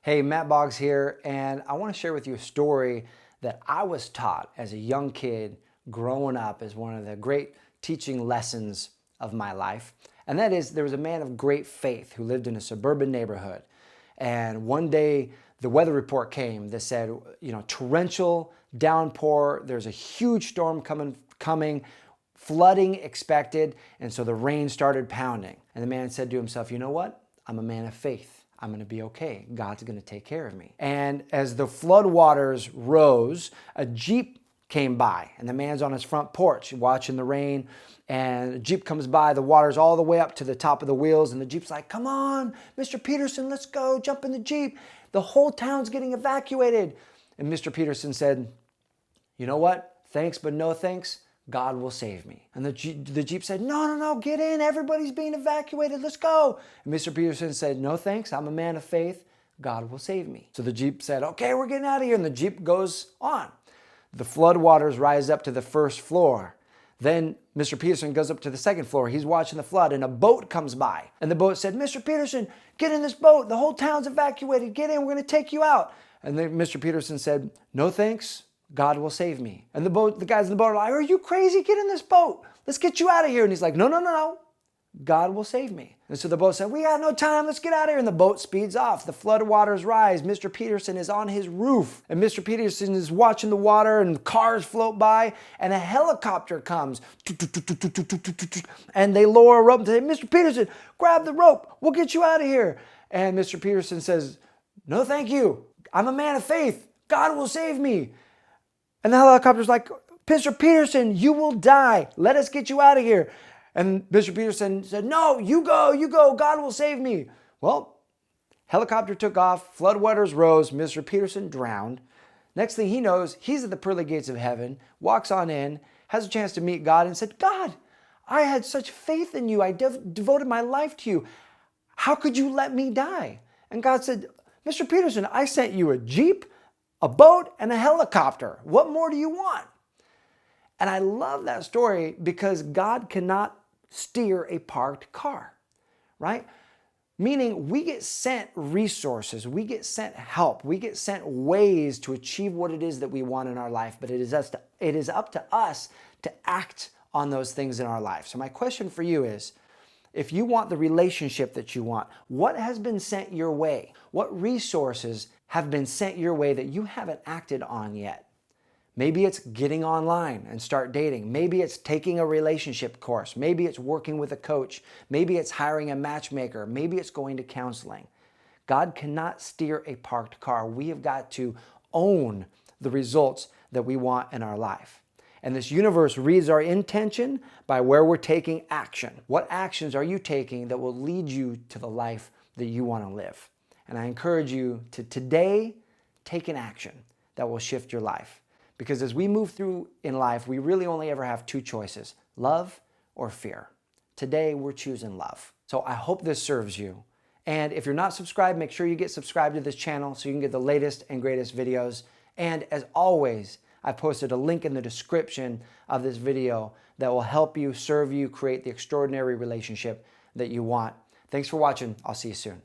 Hey, Matt Boggs here, and I want to share with you a story that I was taught as a young kid growing up as one of the great teaching lessons of my life. And that is, there was a man of great faith who lived in a suburban neighborhood. And one day, the weather report came that said, torrential downpour, there's a huge storm coming, flooding expected, and so the rain started pounding. And the man said to himself, you know what? I'm a man of faith. I'm going to be okay. God's going to take care of me. And as the flood waters rose, a Jeep came by, and the man's on his front porch watching the rain, and a Jeep comes by, the water's all the way up to the top of the wheels, and the Jeep's like, come on, Mr. Peterson, let's go, jump in the Jeep. The whole town's getting evacuated. And Mr. Peterson said, you know what? Thanks, but no thanks. God will save me. And the Jeep said, no, get in. Everybody's being evacuated. Let's go. And Mr. Peterson said, no, thanks. I'm a man of faith. God will save me. So the Jeep said, okay, we're getting out of here. And the Jeep goes on. The flood waters rise up to the first floor. Then Mr. Peterson goes up to the second floor. He's watching the flood, and a boat comes by. And the boat said, Mr. Peterson, get in this boat. The whole town's evacuated. Get in. We're going to take you out. And then Mr. Peterson said, no, thanks. God will save me. And the guys in the boat are like, are you crazy? Get in this boat. Let's get you out of here. And he's like, no. God will save me. And so the boat said, we got no time. Let's get out of here. And the boat speeds off. The flood waters rise. Mr. Peterson is on his roof. And Mr. Peterson is watching the water, and cars float by, and a helicopter comes. And they lower a rope and say, Mr. Peterson, grab the rope. We'll get you out of here. And Mr. Peterson says, no, thank you. I'm a man of faith. God will save me. And the helicopter's like, Mr. Peterson, you will die. Let us get you out of here. And Mr. Peterson said, no, you go. God will save me. Well, helicopter took off. Floodwaters rose. Mr. Peterson drowned. Next thing he knows, he's at the pearly gates of heaven, walks on in, has a chance to meet God, and said, God, I had such faith in you. I devoted my life to you. How could you let me die? And God said, Mr. Peterson, I sent you a Jeep, a boat, and a helicopter. What more do you want? And I love that story because God cannot steer a parked car, right? Meaning we get sent resources, we get sent help, we get sent ways to achieve what it is that we want in our life, but it is up to us to act on those things in our life. So my question for you is, if you want the relationship that you want, what has been sent your way? What resources have been sent your way that you haven't acted on yet? Maybe it's getting online and start dating. Maybe it's taking a relationship course. Maybe it's working with a coach. Maybe it's hiring a matchmaker. Maybe it's going to counseling. God cannot steer a parked car. We have got to own the results that we want in our life. And this universe reads our intention by where we're taking action. What actions are you taking that will lead you to the life that you want to live? And I encourage you to today take an action that will shift your life. Because as we move through in life, we really only ever have two choices, love or fear. Today, we're choosing love. So I hope this serves you. And if you're not subscribed, make sure you get subscribed to this channel so you can get the latest and greatest videos. And as always, I posted a link in the description of this video that will help you, serve you, create the extraordinary relationship that you want. Thanks for watching. I'll see you soon.